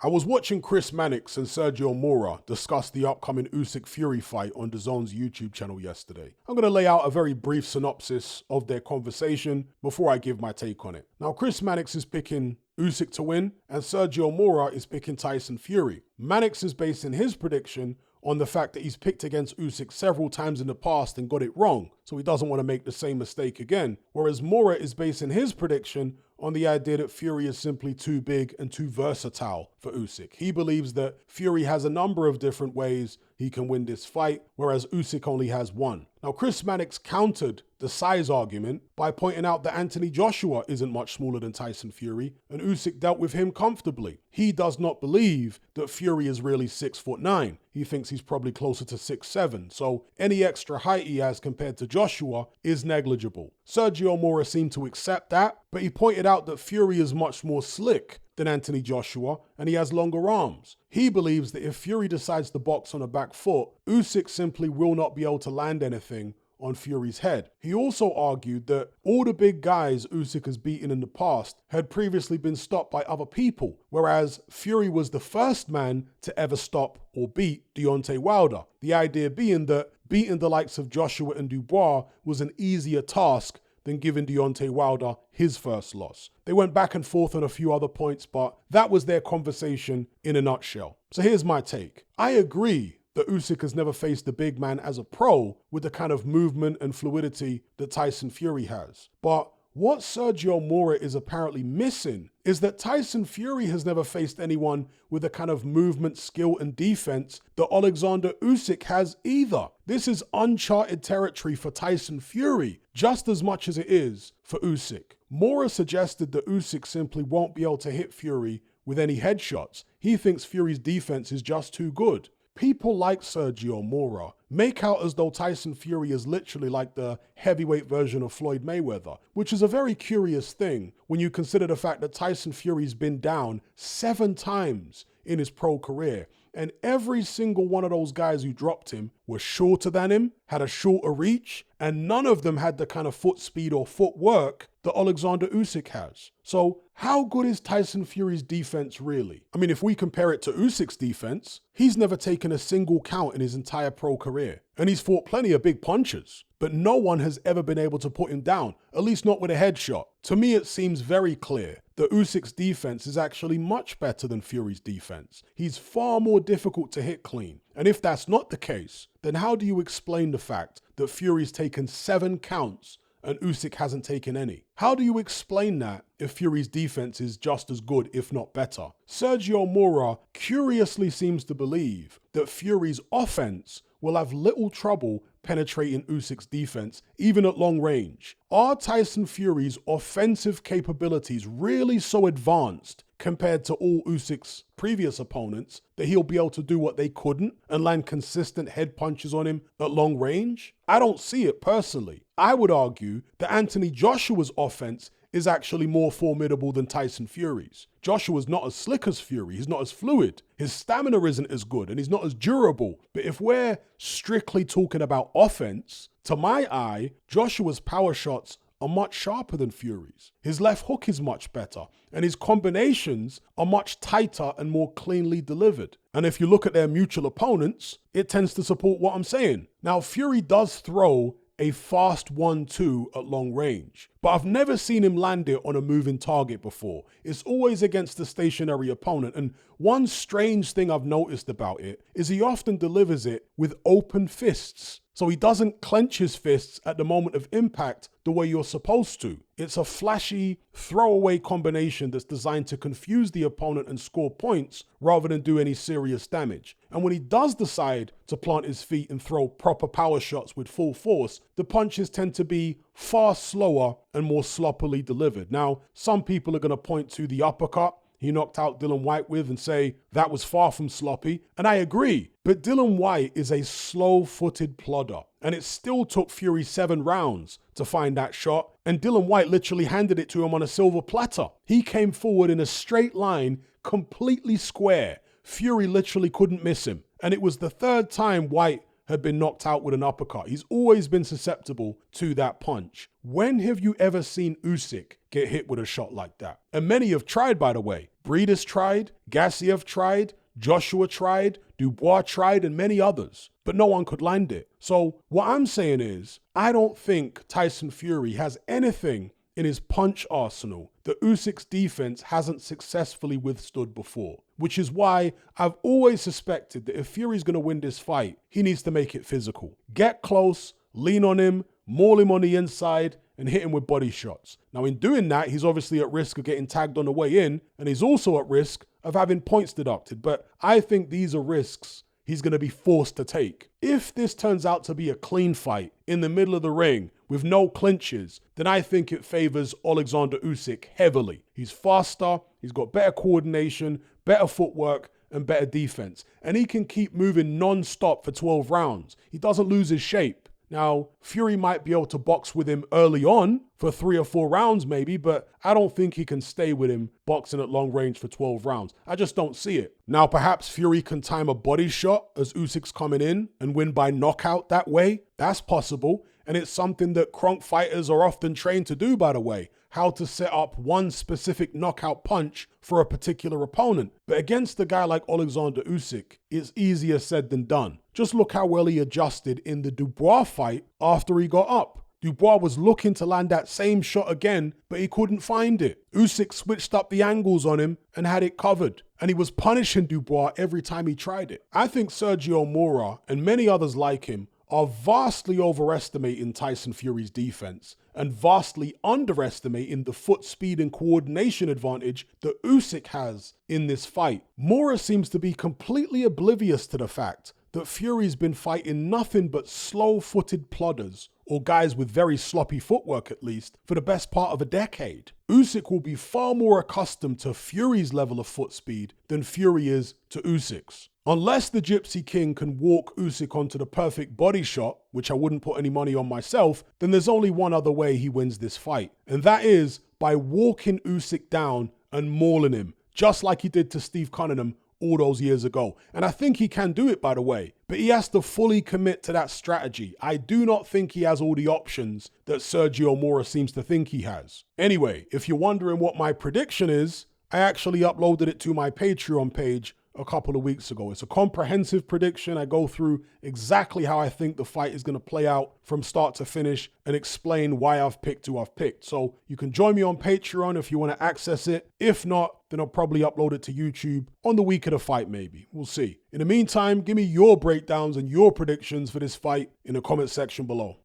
I was watching Chris Mannix and Sergio Mora discuss the upcoming Usyk-Fury fight on DAZN's YouTube channel yesterday. I'm going to lay out a very brief synopsis of their conversation before I give my take on it. Now, Chris Mannix is picking Usyk to win, and Sergio Mora is picking Tyson Fury. Mannix is basing his prediction on the fact that he's picked against Usyk several times in the past and got it wrong, so he doesn't want to make the same mistake again. Whereas Mora is basing his prediction on the idea that Fury is simply too big and too versatile for Usyk. He believes that Fury has a number of different ways he can win this fight, whereas Usyk only has one. Now, Chris Mannix countered the size argument by pointing out that Anthony Joshua isn't much smaller than Tyson Fury, and Usyk dealt with him comfortably. He does not believe that Fury is really 6'9". He thinks he's probably closer to 6'7", so any extra height he has compared to Joshua is negligible. Sergio Mora seemed to accept that, but he pointed out that Fury is much more slick than Anthony Joshua, and he has longer arms. He believes that if Fury decides to box on a back foot, Usyk simply will not be able to land anything on Fury's head. He also argued that all the big guys Usyk has beaten in the past had previously been stopped by other people, whereas Fury was the first man to ever stop or beat Deontay Wilder. The idea being that beating the likes of Joshua and Dubois was an easier task than giving Deontay Wilder his first loss. They went back and forth on a few other points, but that was their conversation in a nutshell. So here's my take. I agree that Usyk has never faced a big man as a pro with the kind of movement and fluidity that Tyson Fury has. But what Sergio Mora is apparently missing is that Tyson Fury has never faced anyone with the kind of movement, skill, and defense that Alexander Usyk has either. This is uncharted territory for Tyson Fury, just as much as it is for Usyk. Mora suggested that Usyk simply won't be able to hit Fury with any headshots. He thinks Fury's defense is just too good. People like Sergio Mora make out as though Tyson Fury is literally like the heavyweight version of Floyd Mayweather, which is a very curious thing when you consider the fact that Tyson Fury's been down 7 times in his pro career. And every single one of those guys who dropped him were shorter than him, had a shorter reach, and none of them had the kind of foot speed or footwork that Alexander Usyk has. So how good is Tyson Fury's defense really? I mean, if we compare it to Usyk's defense, he's never taken a single count in his entire pro career. And he's fought plenty of big punches, but no one has ever been able to put him down, at least not with a headshot. To me, it seems very clear that Usyk's defense is actually much better than Fury's defense. He's far more difficult to hit clean. And if that's not the case, then how do you explain the fact that Fury's taken 7 counts and Usyk hasn't taken any? How do you explain that if Fury's defense is just as good, if not better? Sergio Mora curiously seems to believe that Fury's offense will have little trouble penetrating Usyk's defense, even at long range. Are Tyson Fury's offensive capabilities really so advanced compared to all Usyk's previous opponents that he'll be able to do what they couldn't and land consistent head punches on him at long range? I don't see it personally. I would argue that Anthony Joshua's offense is actually more formidable than Tyson Fury's. Joshua's not as slick as Fury, he's not as fluid, his stamina isn't as good, and he's not as durable. But if we're strictly talking about offense, to my eye, Joshua's power shots are much sharper than Fury's. His left hook is much better, and his combinations are much tighter and more cleanly delivered. And if you look at their mutual opponents, it tends to support what I'm saying. Now, Fury does throw a fast 1-2 at long range, but I've never seen him land it on a moving target before. It's always against a stationary opponent, and one strange thing I've noticed about it is he often delivers it with open fists. So he doesn't clench his fists at the moment of impact the way you're supposed to. It's a flashy, throwaway combination that's designed to confuse the opponent and score points rather than do any serious damage. And when he does decide to plant his feet and throw proper power shots with full force, the punches tend to be far slower and more sloppily delivered. Now, some people are going to point to the uppercut he knocked out Dillian Whyte with and say that was far from sloppy. And I agree, but Dillian Whyte is a slow-footed plodder. And it still took Fury 7 rounds to find that shot. And Dillian Whyte literally handed it to him on a silver platter. He came forward in a straight line, completely square. Fury literally couldn't miss him. And it was the third time Whyte had been knocked out with an uppercut. He's always been susceptible to that punch. When have you ever seen Usyk get hit with a shot like that? And many have tried, by the way. Breeders tried, Gassiev tried, Joshua tried, Dubois tried, and many others. But no one could land it. So what I'm saying is, I don't think Tyson Fury has anything in his punch arsenal that Usyk's defense hasn't successfully withstood before, which is why I've always suspected that if Fury's going to win this fight, he needs to make it physical. Get close, lean on him, maul him on the inside, and hit him with body shots. Now, in doing that, he's obviously at risk of getting tagged on the way in, and he's also at risk of having points deducted. But I think these are risks he's going to be forced to take. If this turns out to be a clean fight in the middle of the ring with no clinches, then I think it favors Alexander Usyk heavily. He's faster, he's got better coordination, better footwork, and better defense. And he can keep moving non-stop for 12 rounds. He doesn't lose his shape. Now, Fury might be able to box with him early on for 3 or 4 rounds maybe, but I don't think he can stay with him boxing at long range for 12 rounds. I just don't see it. Now, perhaps Fury can time a body shot as Usyk's coming in and win by knockout that way. That's possible. And it's something that Kronk fighters are often trained to do, by the way, how to set up one specific knockout punch for a particular opponent. But against a guy like Alexander Usyk, it's easier said than done. Just look how well he adjusted in the Dubois fight after he got up. Dubois was looking to land that same shot again, but he couldn't find it. Usyk switched up the angles on him and had it covered. And he was punishing Dubois every time he tried it. I think Sergio Mora and many others like him are vastly overestimating Tyson Fury's defense and vastly underestimating the foot speed and coordination advantage that Usyk has in this fight. Mora seems to be completely oblivious to the fact that Fury's been fighting nothing but slow-footed plodders, or guys with very sloppy footwork at least, for the best part of a decade. Usyk will be far more accustomed to Fury's level of foot speed than Fury is to Usyk's. Unless the Gypsy King can walk Usyk onto the perfect body shot, which I wouldn't put any money on myself, then there's only one other way he wins this fight. And that is by walking Usyk down and mauling him, just like he did to Steve Cunningham all those years ago. And I think he can do it, by the way, but he has to fully commit to that strategy. I do not think he has all the options that Sergio Mora seems to think he has. Anyway, if you're wondering what my prediction is, I actually uploaded it to my Patreon page a couple of weeks ago. It's a comprehensive prediction. I go through exactly how I think the fight is going to play out from start to finish and explain why I've picked who I've picked. So you can join me on Patreon if you want to access it. If not, then I'll probably upload it to YouTube on the week of the fight maybe. We'll see. In the meantime, give me your breakdowns and your predictions for this fight in the comment section below.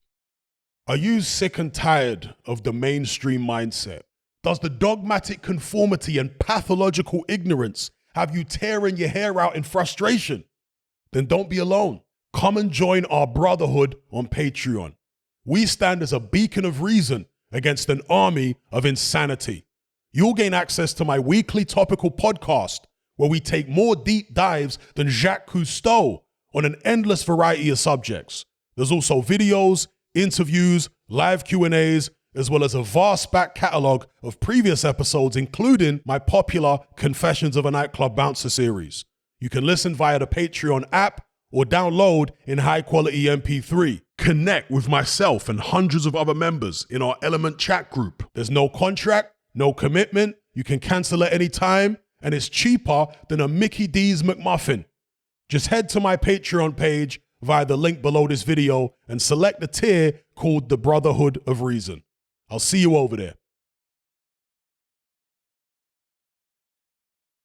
Are you sick and tired of the mainstream mindset? Does the dogmatic conformity and pathological ignorance have you tearing your hair out in frustration? Then don't be alone. Come and join our brotherhood on Patreon. We stand as a beacon of reason against an army of insanity. You'll gain access to my weekly topical podcast where we take more deep dives than Jacques Cousteau on an endless variety of subjects. There's also videos, interviews, live Q&As, as well as a vast back catalogue of previous episodes, including my popular Confessions of a Nightclub Bouncer series. You can listen via the Patreon app or download in high-quality MP3. Connect with myself and hundreds of other members in our Element chat group. There's no contract, no commitment, you can cancel at any time, and it's cheaper than a Mickey D's McMuffin. Just head to my Patreon page via the link below this video and select the tier called the Brotherhood of Reason. I'll see you over there.